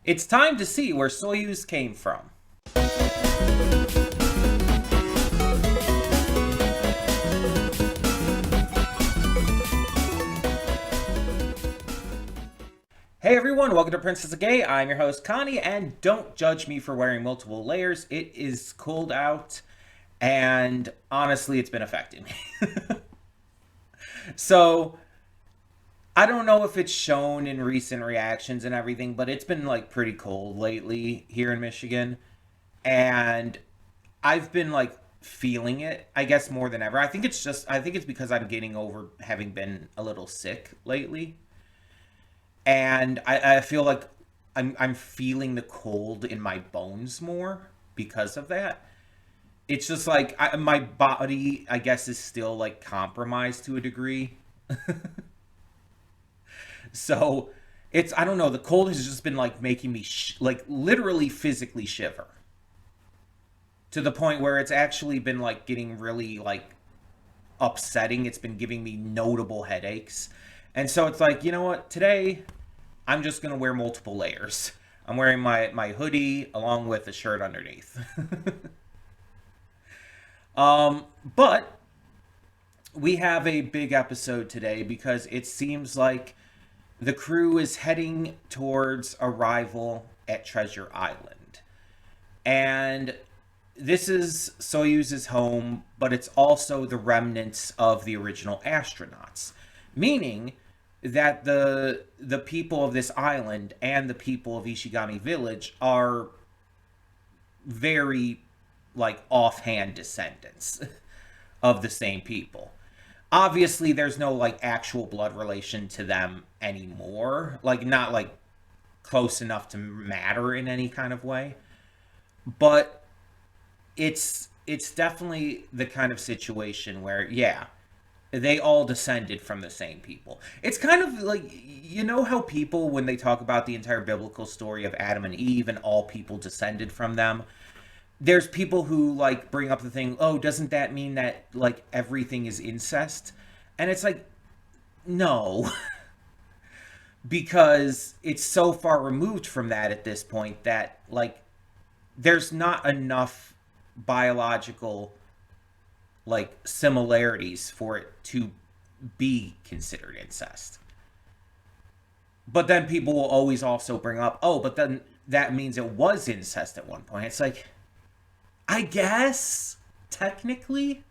It's time to see where Soyuz came from. Hey everyone, welcome to Princess of Gay. I'm your host Connie, and don't judge me for wearing multiple layers. It is cold out, and honestly, it's been affecting me. So, I don't know if it's shown in recent reactions and everything, but it's been like pretty cold lately here in Michigan, and I've been like feeling it, I guess, more than ever. I think it's because I'm getting over having been a little sick lately. And I feel like I'm feeling the cold in my bones more because of that. It's just like my body, I guess, is still like compromised to a degree. So it's, I don't know, the cold has just been like making me like literally physically shiver to the point where it's actually been like getting really like upsetting. It's been giving me notable headaches. And so it's like, you know what? Today I'm just going to wear multiple layers. I'm wearing my hoodie along with a shirt underneath. But we have a big episode today because it seems like the crew is heading towards arrival at Treasure Island. And this is Soyuz's home, but it's also the remnants of the original astronauts. Meaning that the people of this island and the people of Ishigami Village are very like offhand descendants of the same people. Obviously there's no like actual blood relation to them anymore, like not like close enough to matter in any kind of way, but it's definitely the kind of situation where, yeah, they all descended from the same people. It's kind of like, you know how people, when they talk about the entire biblical story of Adam and Eve and all people descended from them, there's people who like bring up the thing, oh, doesn't that mean that like everything is incest? And it's like, no, because it's so far removed from that at this point that like there's not enough biological like similarities for it to be considered incest. But then people will always also bring up, oh, but then that means it was incest at one point. It's like, I guess technically,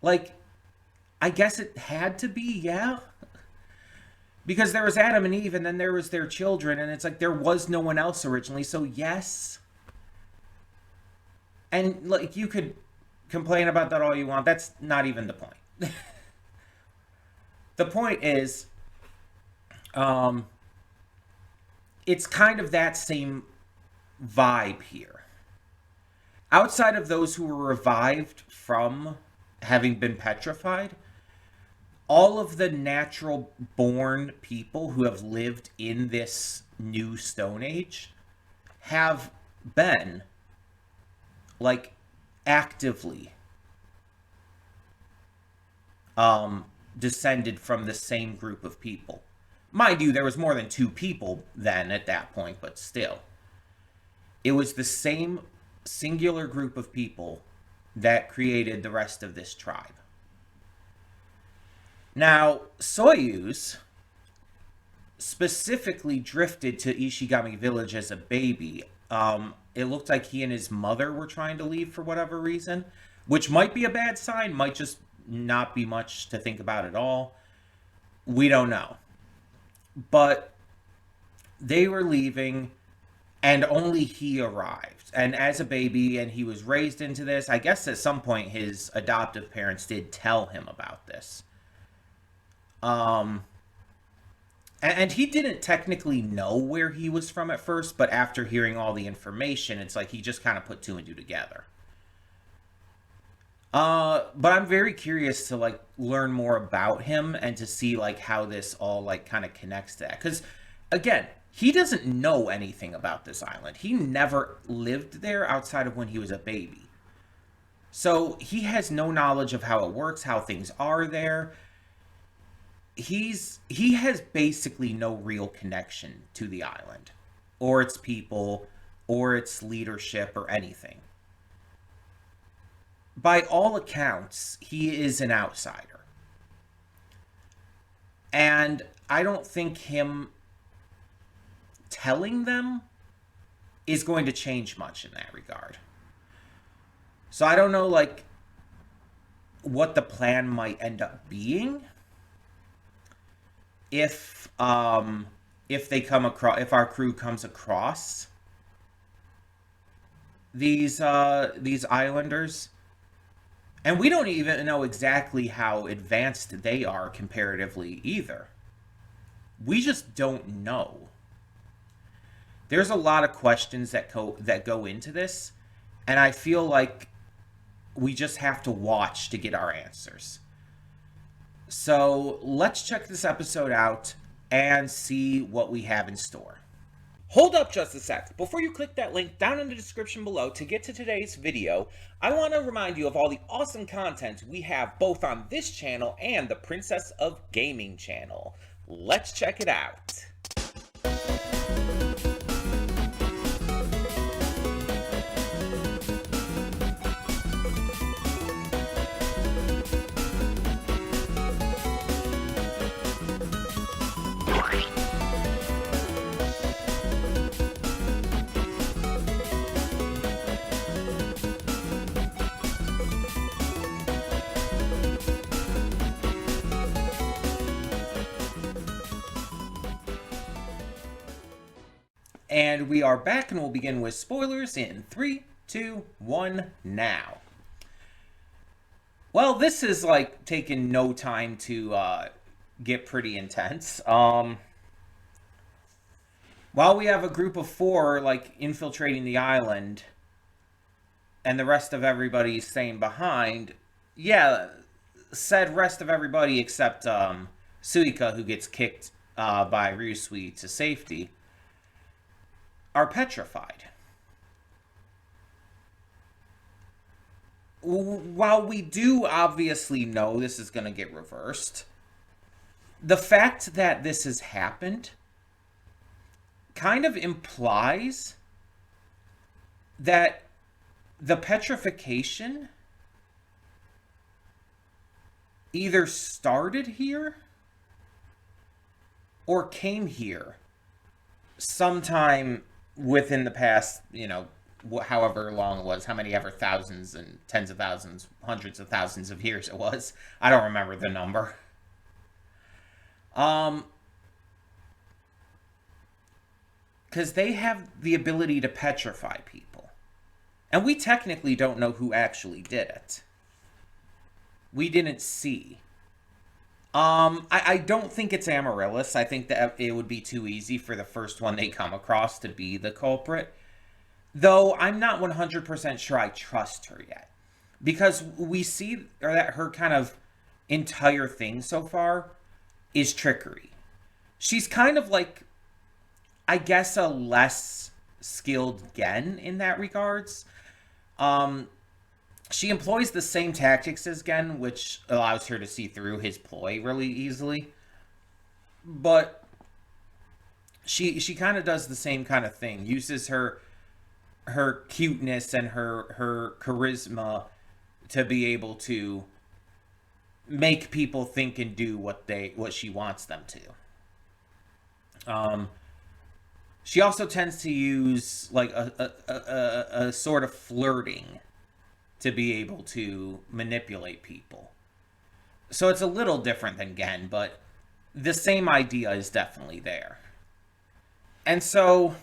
like, I guess it had to be, yeah, because there was Adam and Eve and then there was their children, and it's like there was no one else originally, so yes. And like you could complain about that all you want. That's not even the point. The point is, it's kind of that same vibe here. Outside of those who were revived from having been petrified, all of the natural born people who have lived in this new Stone Age have been like actively descended from the same group of people. Mind you, there was more than two people then at that point, but still. It was the same singular group of people that created the rest of this tribe. Now, Soyuz specifically drifted to Ishigami Village as a baby. It looked like he and his mother were trying to leave for whatever reason, which might be a bad sign, might just not be much to think about at all. We don't know. But they were leaving, and only he arrived. And as a baby, and he was raised into this, I guess at some point his adoptive parents did tell him about this. And he didn't technically know where he was from at first, but after hearing all the information, it's like he just kind of put two and two together. But I'm very curious to like learn more about him and to see like how this all like kind of connects to that. Because again, he doesn't know anything about this island. He never lived there outside of when he was a baby. So he has no knowledge of how it works, how things are there. He has basically no real connection to the island. or its people or its leadership or anything. By all accounts, he is an outsider. And I don't think him telling them is going to change much in that regard. So I don't know, like, what the plan might end up being if they come across, if our crew comes across these islanders. And we don't even know exactly how advanced they are comparatively either. We just don't know. There's a lot of questions that go into this, and I feel like we just have to watch to get our answers. So let's check this episode out and see what we have in store. Hold up just a sec. Before you click that link down in the description below to get to today's video, I want to remind you of all the awesome content we have both on this channel and the Princess of Gaming channel. Let's check it out. And we are back, and we'll begin with spoilers in 3, 2, 1, now. Well, this is, like, taking no time to get pretty intense. While we have a group of 4, like, infiltrating the island, and the rest of everybody staying behind, yeah, said rest of everybody except Suika, who gets kicked by Ryusui to safety, are petrified. While we do obviously know this is going to get reversed, the fact that this has happened kind of implies that the petrification either started here or came here sometime within the past, however long it was, how many ever thousands and tens of thousands, hundreds of thousands of years it was. I don't remember the number. Because they have the ability to petrify people. And we technically don't know who actually did it. We didn't see. I don't think it's Amaryllis. I think that it would be too easy for the first one they come across to be the culprit. Though I'm not 100% sure I trust her yet. Because we see that her kind of entire thing so far is trickery. She's kind of like, I guess, a less skilled Gen in that regards. She employs the same tactics as Gen, which allows her to see through his ploy really easily. But she kind of does the same kind of thing. Uses her cuteness and her charisma to be able to make people think and do what she wants them to. She also tends to use like a sort of flirting to be able to manipulate people. So it's a little different than Gen, but the same idea is definitely there. And so,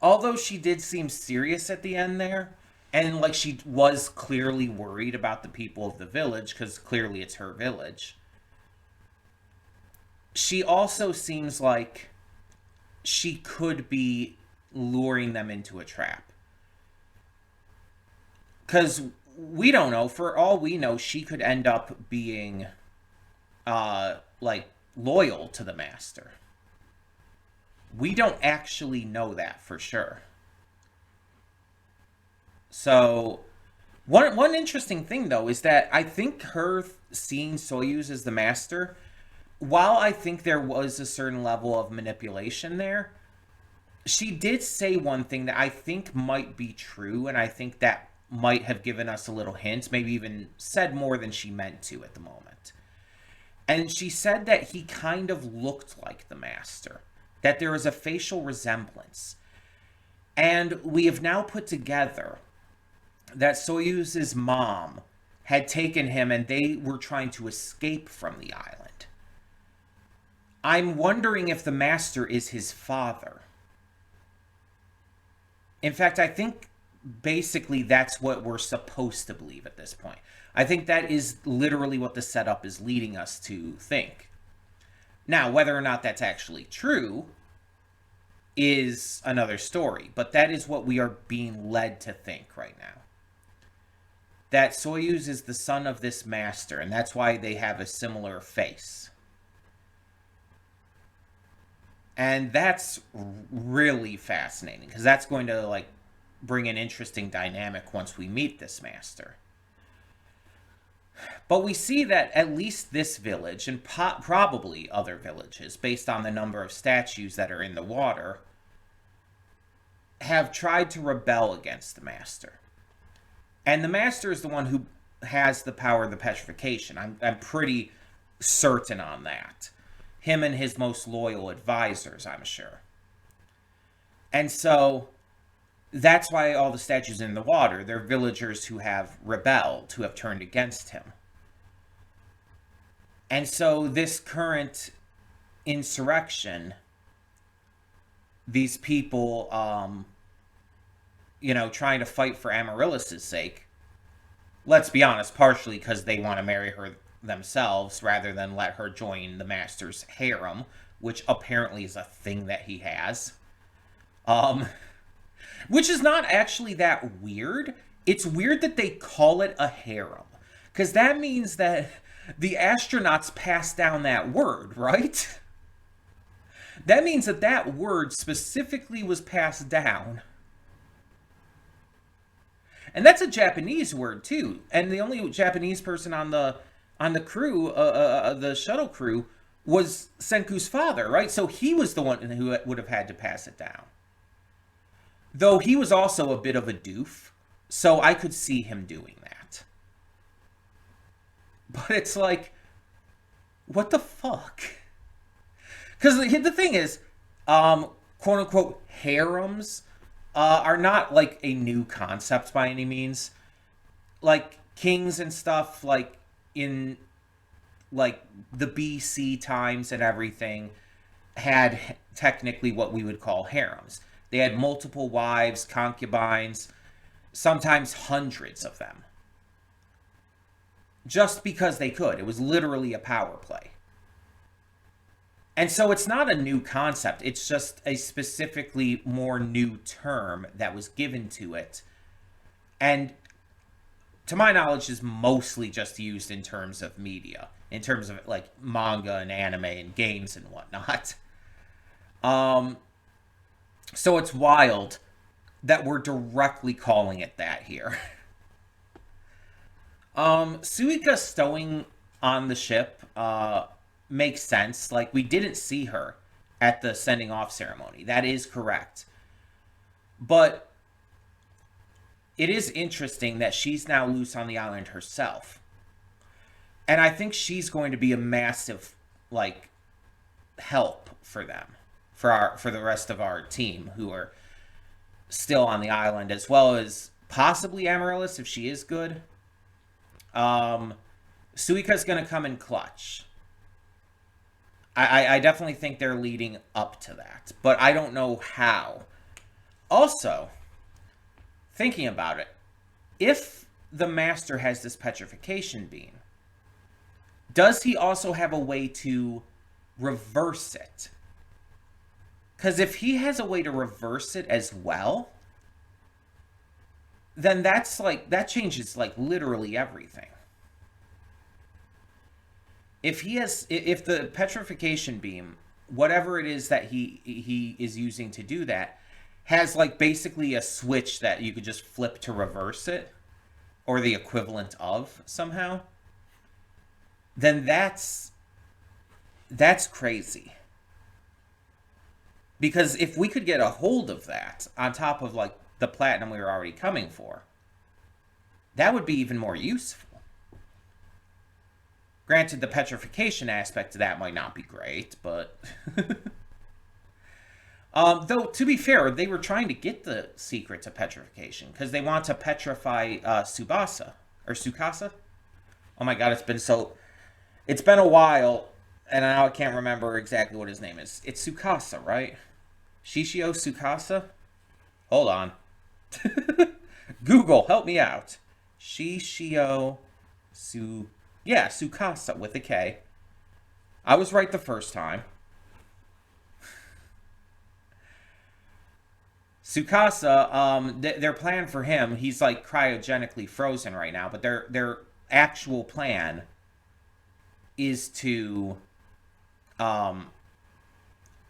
although she did seem serious at the end there, and like she was clearly worried about the people of the village, because clearly it's her village, she also seems like she could be luring them into a trap. Because we don't know. For all we know, she could end up being, like, loyal to the master. We don't actually know that for sure. So, one interesting thing, though, is that I think her seeing Soyuz as the master, while I think there was a certain level of manipulation there, she did say one thing that I think might be true, and I think that might have given us a little hint, maybe even said more than she meant to at the moment. And she said that he kind of looked like the master, that there is a facial resemblance. And we have now put together that Soyuz's mom had taken him and they were trying to escape from the island. I'm wondering if the master is his father. In fact, I think basically that's what we're supposed to believe at this point. I think that is literally what the setup is leading us to think. Now, whether or not that's actually true is another story, but that is what we are being led to think right now. That Soyuz is the son of this master, and that's why they have a similar face. And that's really fascinating, because that's going to, like, bring an interesting dynamic once we meet this master. But we see that at least this village, and probably other villages, based on the number of statues that are in the water, have tried to rebel against the master. And the master is the one who has the power of the petrification. I'm pretty certain on that. Him and his most loyal advisors, I'm sure. And so that's why all the statues in the water, they're villagers who have rebelled, who have turned against him. And so this current insurrection, these people, trying to fight for Amaryllis' sake, let's be honest, partially because they want to marry her themselves rather than let her join the master's harem, which apparently is a thing that he has. Which is not actually that weird. It's weird that they call it a harem, because that means that the astronauts passed down that word, right? That means that that word specifically was passed down. And that's a Japanese word too. And the only Japanese person on the crew, the shuttle crew, was Senku's father, right? So he was the one who would have had to pass it down. Though he was also a bit of a doof, so I could see him doing that. But it's like, what the fuck? Because the thing is, quote-unquote harems are not like a new concept by any means. Like kings and stuff, like in like the BC times and everything, had technically what we would call harems. They had multiple wives, concubines, sometimes hundreds of them. Just because they could. It was literally a power play. And so it's not a new concept. It's just a specifically more new term that was given to it. And to my knowledge is mostly just used in terms of media. In terms of like manga and anime and games and whatnot. So it's wild that we're directly calling it that here. Suika stowing on the ship makes sense. Like, we didn't see her at the sending off ceremony. That is correct. But it is interesting that she's now loose on the island herself. And I think she's going to be a massive, like, help for them. For the rest of our team who are still on the island, as well as possibly Amaryllis if she is good. Suika's gonna come in clutch. I definitely think they're leading up to that, but I don't know how. Also, thinking about it, if the master has this petrification beam, does he also have a way to reverse it? Because if he has a way to reverse it as well, then that's like, that changes like literally everything. If the petrification beam, whatever it is that he is using to do that, has like basically a switch that you could just flip to reverse it, or the equivalent of somehow, then that's crazy. Because if we could get a hold of that on top of like the platinum we were already coming for, that would be even more useful. Granted, the petrification aspect of that might not be great, but though to be fair, they were trying to get the secret to petrification because they want to petrify Tsubasa or Tsukasa. Oh my god, it's been a while, and now I can't remember exactly what his name is. It's Tsukasa, right? Shishio Tsukasa? Hold on. Google, help me out. Shishio Tsukasa with a K. I was right the first time. Tsukasa, their plan for him, he's like cryogenically frozen right now, but their actual plan is to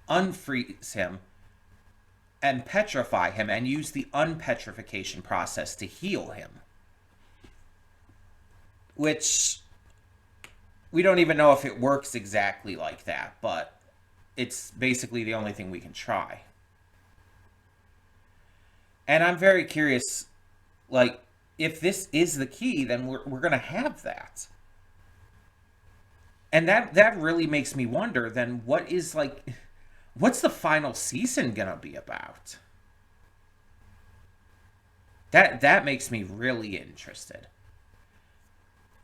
unfreeze him and petrify him and use the unpetrification process to heal him. Which we don't even know if it works exactly like that, but it's basically the only thing we can try. And I'm very curious, like, if this is the key, then we're going to have that. And that really makes me wonder, then what's the final season going to be about? That makes me really interested.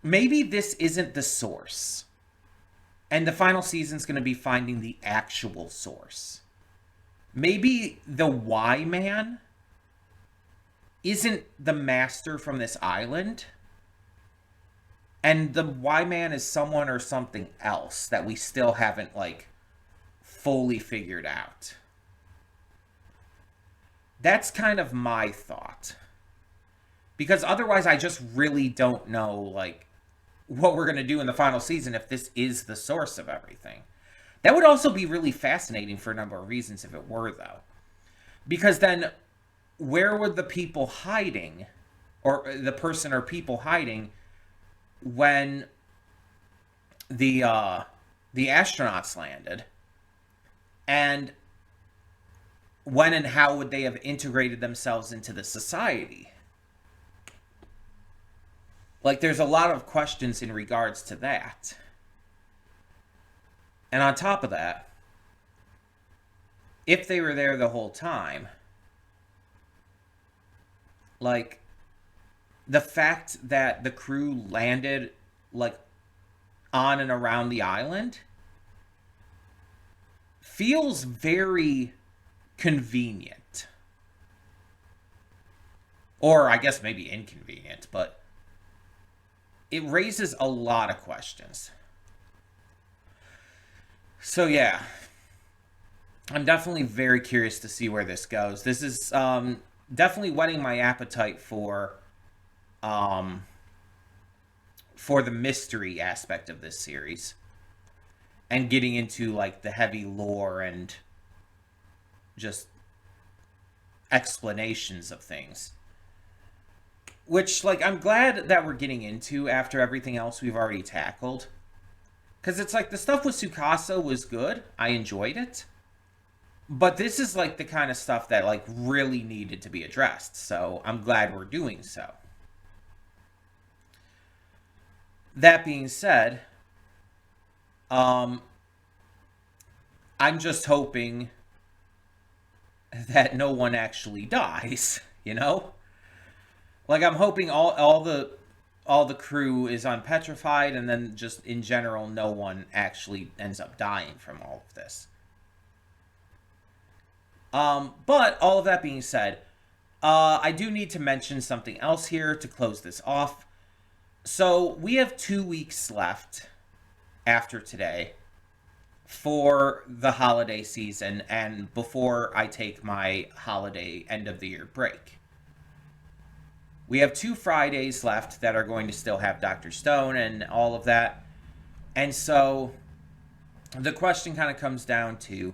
Maybe this isn't the source. And the final season's going to be finding the actual source. Maybe the Y Man isn't the master from this island, and the Y Man is someone or something else that we still haven't like fully figured out. That's kind of my thought, because otherwise I just really don't know like what we're going to do in the final season if this is the source of everything. That would also be really fascinating for a number of reasons if it were, though, because then where were the people hiding, or the person or people hiding, when the astronauts landed? And when and how would they have integrated themselves into the society? Like, there's a lot of questions in regards to that. And on top of that, if they were there the whole time, like, the fact that the crew landed, like, on and around the island feels very convenient. Or, I guess, maybe inconvenient, but it raises a lot of questions. So, yeah. I'm definitely very curious to see where this goes. This is, definitely whetting my appetite for the mystery aspect of this series and getting into like the heavy lore and just explanations of things, which like I'm glad that we're getting into after everything else we've already tackled, because it's like the stuff with Tsukasa was good, I enjoyed it. But this is like the kind of stuff that like really needed to be addressed. So I'm glad we're doing so. That being said, I'm just hoping that no one actually dies, you know? Like I'm hoping all the crew is unpetrified, and then just in general no one actually ends up dying from all of this. But all of that being said, I do need to mention something else here to close this off. So we have 2 weeks left after today for the holiday season and before I take my holiday end of the year break. We have 2 Fridays left that are going to still have Dr. Stone and all of that. And so the question kind of comes down to,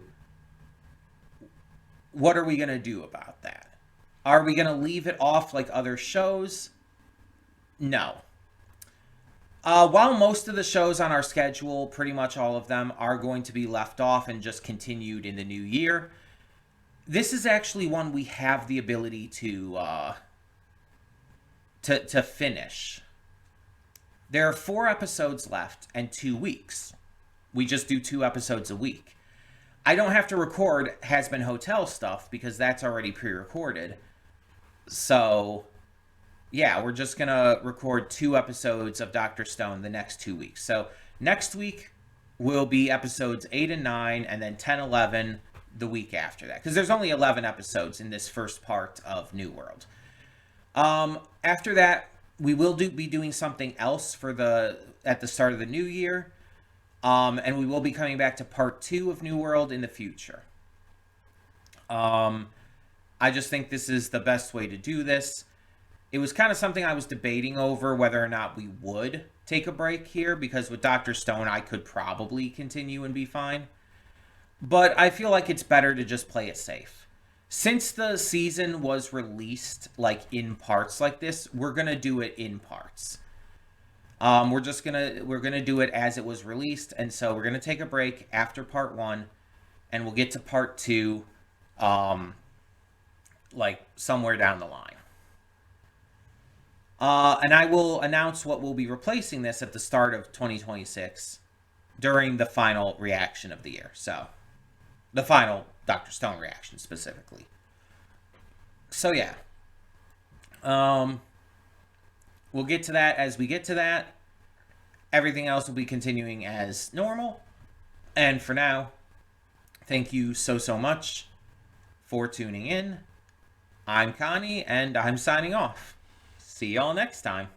what are we going to do about that? Are we going to leave it off like other shows? No. While most of the shows on our schedule, pretty much all of them, are going to be left off and just continued in the new year, this is actually one we have the ability to finish. There are 4 episodes left and 2 weeks. We just do 2 episodes a week. I don't have to record Has Been Hotel stuff because that's already pre-recorded. So, yeah, we're just going to record 2 episodes of Dr. Stone the next 2 weeks. So, next week will be episodes 8 and 9, and then 10, 11 the week after that. Because there's only 11 episodes in this first part of New World. After that, we will be doing something else at the start of the new year. And we will be coming back to part 2 of New World in the future. I just think this is the best way to do this. It was kind of something I was debating over whether or not we would take a break here, because with Dr. Stone, I could probably continue and be fine. But I feel like it's better to just play it safe. Since the season was released like in parts like this, we're going to do it in parts. We're gonna do it as it was released, and so we're gonna take a break after part 1, and we'll get to part 2, like somewhere down the line. And I will announce what will be replacing this at the start of 2026 during the final reaction of the year. So, the final Dr. Stone reaction specifically. So yeah. We'll get to that as we get to that. Everything else will be continuing as normal. And for now, thank you so much for tuning in. I'm Connie, and I'm signing off. See y'all next time.